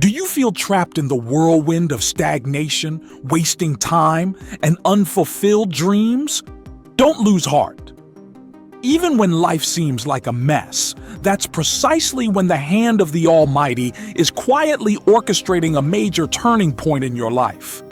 Do you feel trapped in the whirlwind of stagnation, wasting time, and unfulfilled dreams? Don't lose heart. Even when life seems like a mess, that's precisely when the hand of the Almighty is quietly orchestrating a major turning point in your life.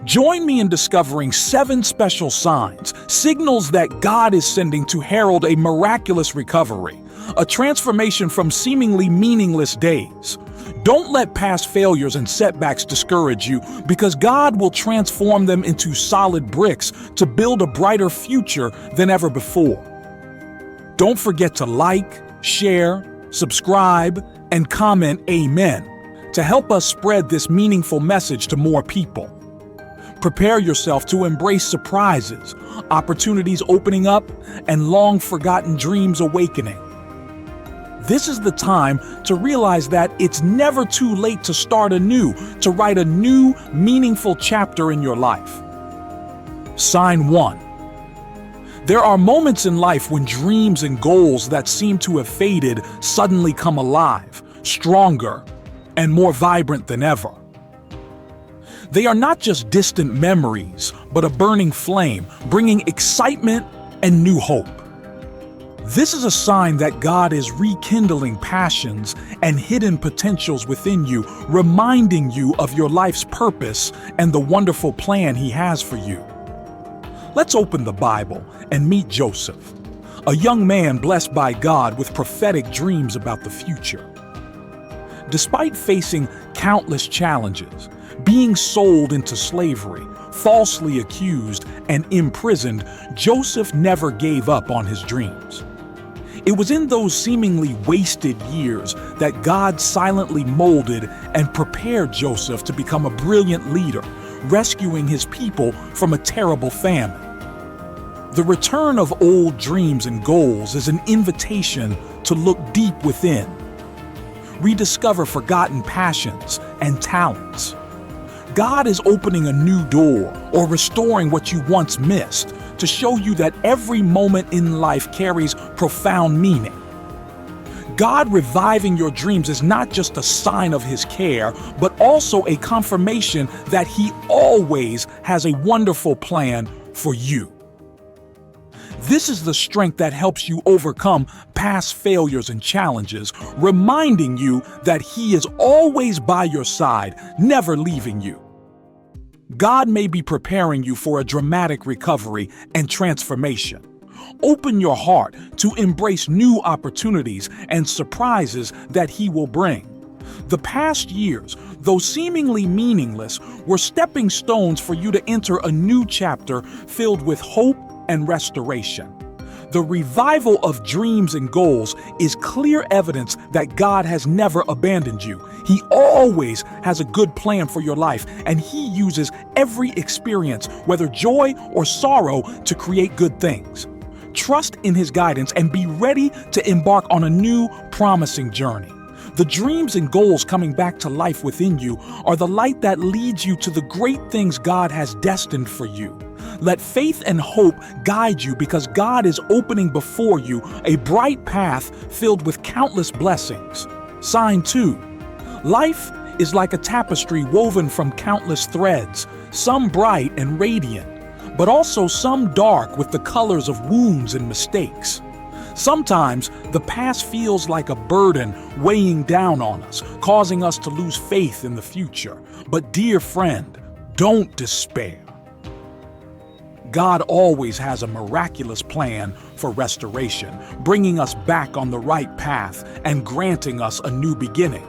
Join me in discovering 7 special signs, signals that God is sending to herald a miraculous recovery, a transformation from seemingly meaningless days. Don't let past failures and setbacks discourage you, because God will transform them into solid bricks to build a brighter future than ever before. Don't forget to like, share, subscribe, and comment Amen to help us spread this meaningful message to more people. Prepare yourself to embrace surprises, opportunities opening up, and long-forgotten dreams awakening. This is the time to realize that it's never too late to start anew, to write a new, meaningful chapter in your life. Sign 1. There are moments in life when dreams and goals that seem to have faded suddenly come alive, stronger, and more vibrant than ever. They are not just distant memories, but a burning flame, bringing excitement and new hope. This is a sign that God is rekindling passions and hidden potentials within you, reminding you of your life's purpose and the wonderful plan He has for you. Let's open the Bible and meet Joseph, a young man blessed by God with prophetic dreams about the future. Despite facing countless challenges, being sold into slavery, falsely accused, and imprisoned, Joseph never gave up on his dreams. It was in those seemingly wasted years that God silently molded and prepared Joseph to become a brilliant leader, rescuing his people from a terrible famine. The return of old dreams and goals is an invitation to look deep within, rediscover forgotten passions and talents. God is opening a new door or restoring what you once missed to show you that every moment in life carries profound meaning. God reviving your dreams is not just a sign of His care, but also a confirmation that He always has a wonderful plan for you. This is the strength that helps you overcome past failures and challenges, reminding you that He is always by your side, never leaving you. God may be preparing you for a dramatic recovery and transformation. Open your heart to embrace new opportunities and surprises that He will bring. The past years, though seemingly meaningless, were stepping stones for you to enter a new chapter filled with hope and restoration. The revival of dreams and goals is clear evidence that God has never abandoned you. He always has a good plan for your life, and He uses every experience, whether joy or sorrow, to create good things. Trust in His guidance and be ready to embark on a new, promising journey. The dreams and goals coming back to life within you are the light that leads you to the great things God has destined for you. Let faith and hope guide you, because God is opening before you a bright path filled with countless blessings. Sign 2. Life is like a tapestry woven from countless threads, some bright and radiant, but also some dark with the colors of wounds and mistakes. Sometimes the past feels like a burden weighing down on us, causing us to lose faith in the future. But dear friend, don't despair. God always has a miraculous plan for restoration, bringing us back on the right path and granting us a new beginning.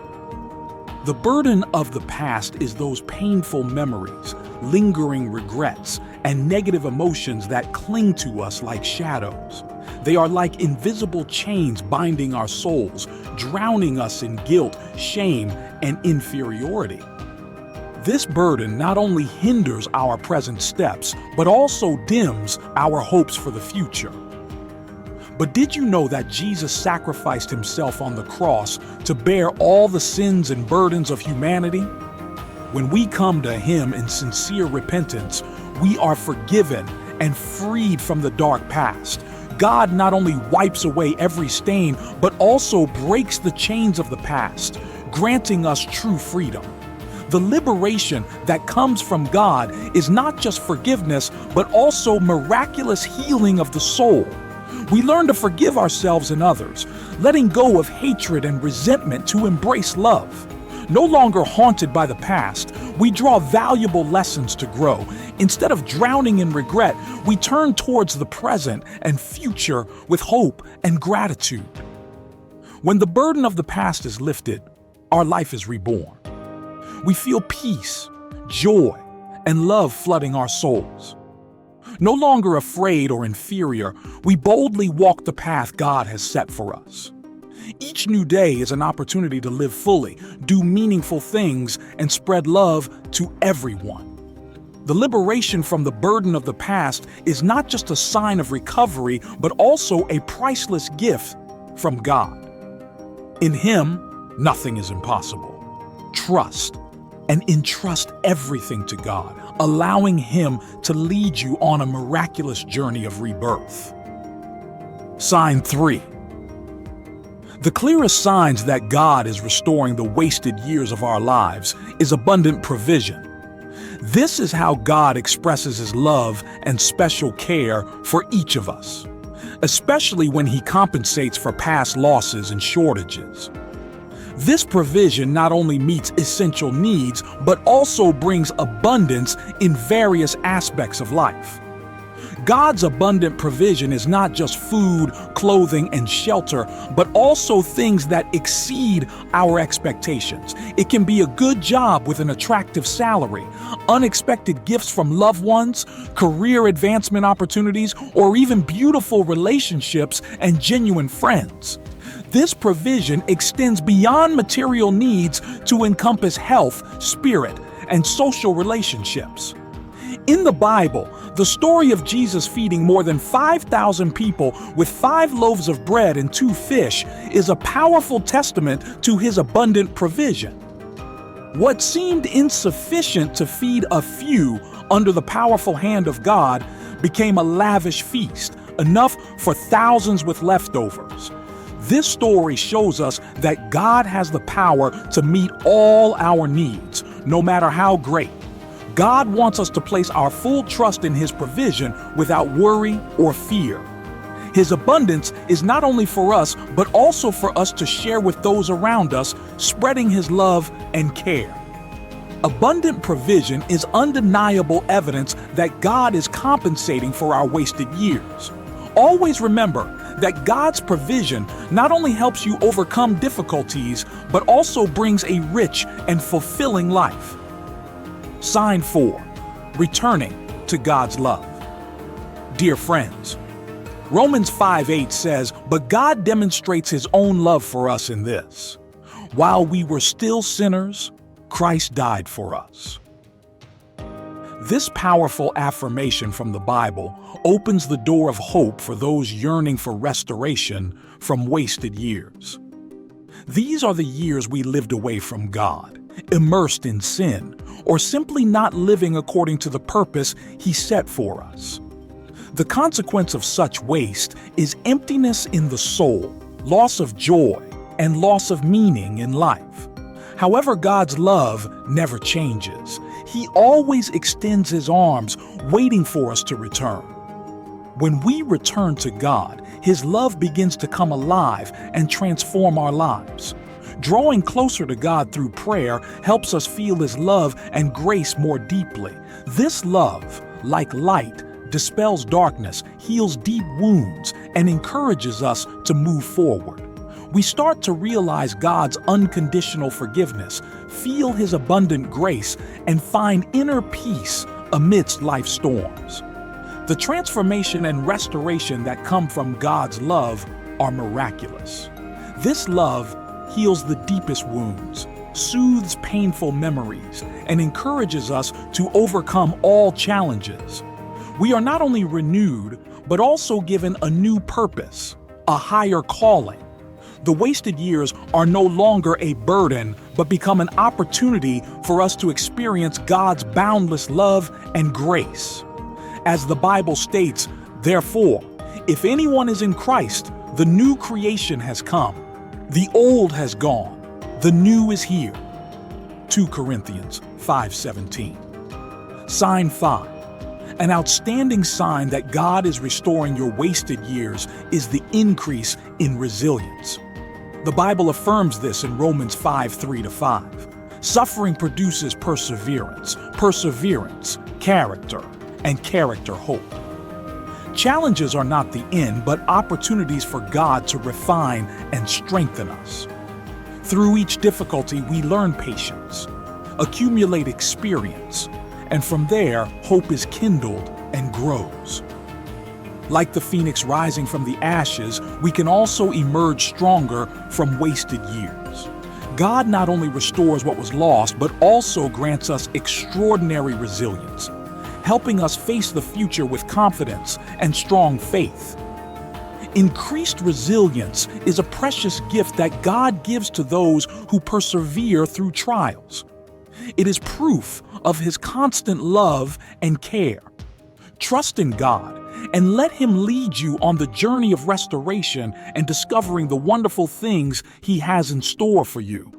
The burden of the past is those painful memories, lingering regrets, and negative emotions that cling to us like shadows. They are like invisible chains binding our souls, drowning us in guilt, shame, and inferiority. This burden not only hinders our present steps, but also dims our hopes for the future. But did you know that Jesus sacrificed Himself on the cross to bear all the sins and burdens of humanity? When we come to Him in sincere repentance, we are forgiven and freed from the dark past. God not only wipes away every stain, but also breaks the chains of the past, granting us true freedom. The liberation that comes from God is not just forgiveness, but also miraculous healing of the soul. We learn to forgive ourselves and others, letting go of hatred and resentment to embrace love. No longer haunted by the past, we draw valuable lessons to grow. Instead of drowning in regret, we turn towards the present and future with hope and gratitude. When the burden of the past is lifted, our life is reborn. We feel peace, joy, and love flooding our souls. No longer afraid or inferior, we boldly walk the path God has set for us. Each new day is an opportunity to live fully, do meaningful things, and spread love to everyone. The liberation from the burden of the past is not just a sign of recovery, but also a priceless gift from God. In Him, nothing is impossible. Trust and entrust everything to God, allowing Him to lead you on a miraculous journey of rebirth. Sign 3. The clearest signs that God is restoring the wasted years of our lives is abundant provision. This is how God expresses His love and special care for each of us, especially when He compensates for past losses and shortages. This provision not only meets essential needs, but also brings abundance in various aspects of life. God's abundant provision is not just food, clothing, and shelter, but also things that exceed our expectations. It can be a good job with an attractive salary, unexpected gifts from loved ones, career advancement opportunities, or even beautiful relationships and genuine friends. This provision extends beyond material needs to encompass health, spirit, and social relationships. In the Bible, the story of Jesus feeding more than 5,000 people with 5 loaves of bread and 2 fish is a powerful testament to His abundant provision. What seemed insufficient to feed a few under the powerful hand of God became a lavish feast, enough for thousands with leftovers. This story shows us that God has the power to meet all our needs, no matter how great. God wants us to place our full trust in His provision without worry or fear. His abundance is not only for us, but also for us to share with those around us, spreading His love and care. Abundant provision is undeniable evidence that God is compensating for our wasted years. Always remember that God's provision not only helps you overcome difficulties, but also brings a rich and fulfilling life. Sign 4. Returning to God's love. Dear friends, Romans 5:8 says, "But God demonstrates His own love for us in this: while we were still sinners, Christ died for us." This powerful affirmation from the Bible opens the door of hope for those yearning for restoration from wasted years. These are the years we lived away from God, immersed in sin, or simply not living according to the purpose He set for us. The consequence of such waste is emptiness in the soul, loss of joy, and loss of meaning in life. However, God's love never changes. He always extends His arms, waiting for us to return. When we return to God, His love begins to come alive and transform our lives. Drawing closer to God through prayer helps us feel His love and grace more deeply. This love, like light, dispels darkness, heals deep wounds, and encourages us to move forward. We start to realize God's unconditional forgiveness, feel His abundant grace, and find inner peace amidst life's storms. The transformation and restoration that come from God's love are miraculous. This love heals the deepest wounds, soothes painful memories, and encourages us to overcome all challenges. We are not only renewed, but also given a new purpose, a higher calling. The wasted years are no longer a burden, but become an opportunity for us to experience God's boundless love and grace. As the Bible states, therefore, if anyone is in Christ, the new creation has come. The old has gone. The new is here. 2 Corinthians 5:17. Sign 5. An outstanding sign that God is restoring your wasted years is the increase in resilience. The Bible affirms this in Romans 5:3-5. Suffering produces perseverance, perseverance, character, and character hope. Challenges are not the end, but opportunities for God to refine and strengthen us. Through each difficulty, we learn patience, accumulate experience, and from there, hope is kindled and grows. Like the phoenix rising from the ashes, we can also emerge stronger from wasted years. God not only restores what was lost, but also grants us extraordinary resilience, helping us face the future with confidence and strong faith. Increased resilience is a precious gift that God gives to those who persevere through trials. It is proof of His constant love and care. Trust in God and let Him lead you on the journey of restoration and discovering the wonderful things He has in store for you.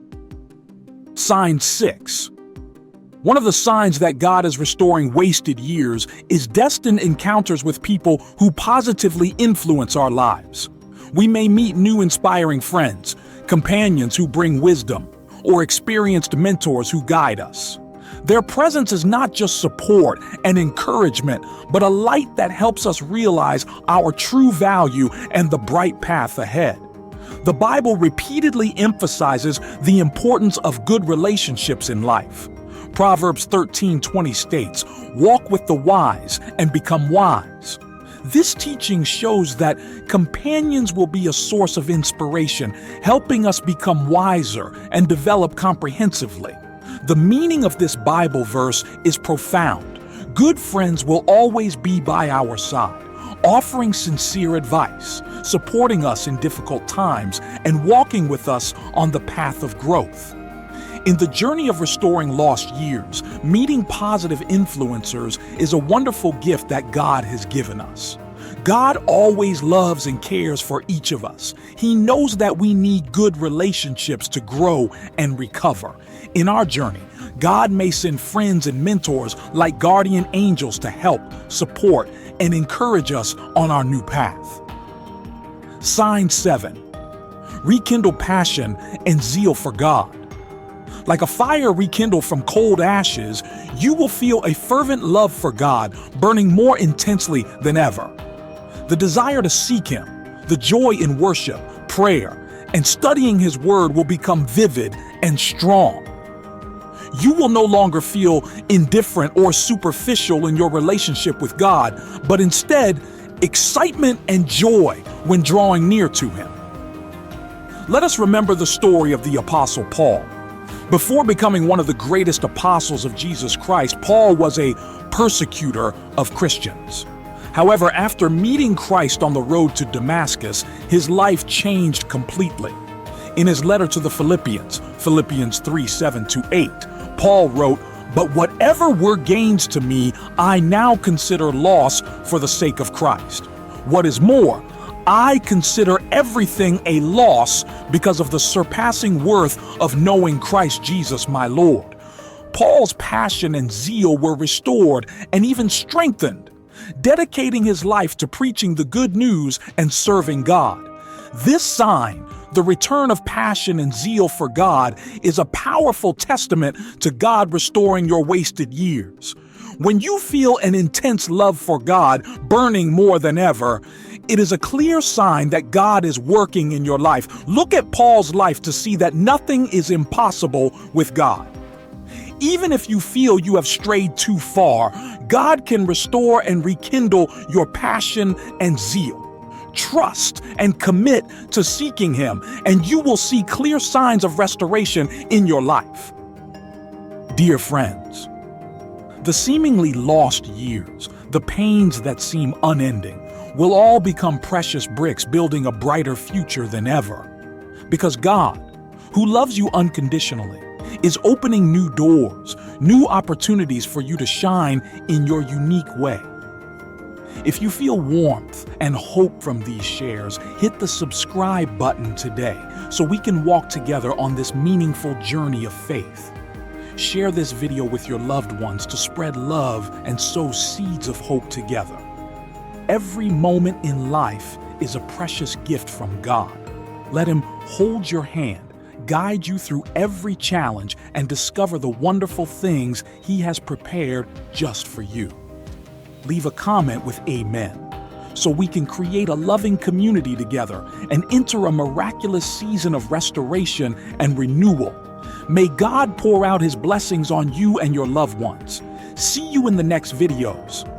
Sign 6. One of the signs that God is restoring wasted years is destined encounters with people who positively influence our lives. We may meet new inspiring friends, companions who bring wisdom, or experienced mentors who guide us. Their presence is not just support and encouragement, but a light that helps us realize our true value and the bright path ahead. The Bible repeatedly emphasizes the importance of good relationships in life. Proverbs 13:20 states, "Walk with the wise and become wise." This teaching shows that companions will be a source of inspiration, helping us become wiser and develop comprehensively. The meaning of this Bible verse is profound. Good friends will always be by our side, offering sincere advice, supporting us in difficult times, and walking with us on the path of growth. In the journey of restoring lost years, meeting positive influencers is a wonderful gift that God has given us. God always loves and cares for each of us. He knows that we need good relationships to grow and recover. In our journey, God may send friends and mentors like guardian angels to help, support, and encourage us on our new path. Sign 7. Rekindle passion and zeal for God. Like a fire rekindled from cold ashes, you will feel a fervent love for God burning more intensely than ever. The desire to seek Him, the joy in worship, prayer, and studying His Word will become vivid and strong. You will no longer feel indifferent or superficial in your relationship with God, but instead, excitement and joy when drawing near to Him. Let us remember the story of the Apostle Paul. Before becoming one of the greatest apostles of Jesus Christ, Paul was a persecutor of Christians. However, after meeting Christ on the road to Damascus, his life changed completely. In his letter to the Philippians, Philippians 3:7-8, Paul wrote, "But whatever were gains to me, I now consider loss for the sake of Christ. What is more, I consider everything a loss because of the surpassing worth of knowing Christ Jesus my Lord." Paul's passion and zeal were restored and even strengthened, dedicating his life to preaching the good news and serving God. This sign, the return of passion and zeal for God, is a powerful testament to God restoring your wasted years. When you feel an intense love for God burning more than ever, it is a clear sign that God is working in your life. Look at Paul's life to see that nothing is impossible with God. Even if you feel you have strayed too far, God can restore and rekindle your passion and zeal. Trust and commit to seeking Him, and you will see clear signs of restoration in your life. Dear friends, the seemingly lost years, the pains that seem unending, will all become precious bricks building a brighter future than ever. Because God, who loves you unconditionally, is opening new doors, new opportunities for you to shine in your unique way. If you feel warmth and hope from these shares, hit the subscribe button today. so we can walk together on this meaningful journey of faith. Share this video with your loved ones to spread love and sow seeds of hope together. Every moment in life is a precious gift from God. Let Him hold your hand, guide you through every challenge, and discover the wonderful things He has prepared just for you. Leave a comment with Amen, so we can create a loving community together and enter a miraculous season of restoration and renewal. May God pour out His blessings on you and your loved ones. See you in the next videos.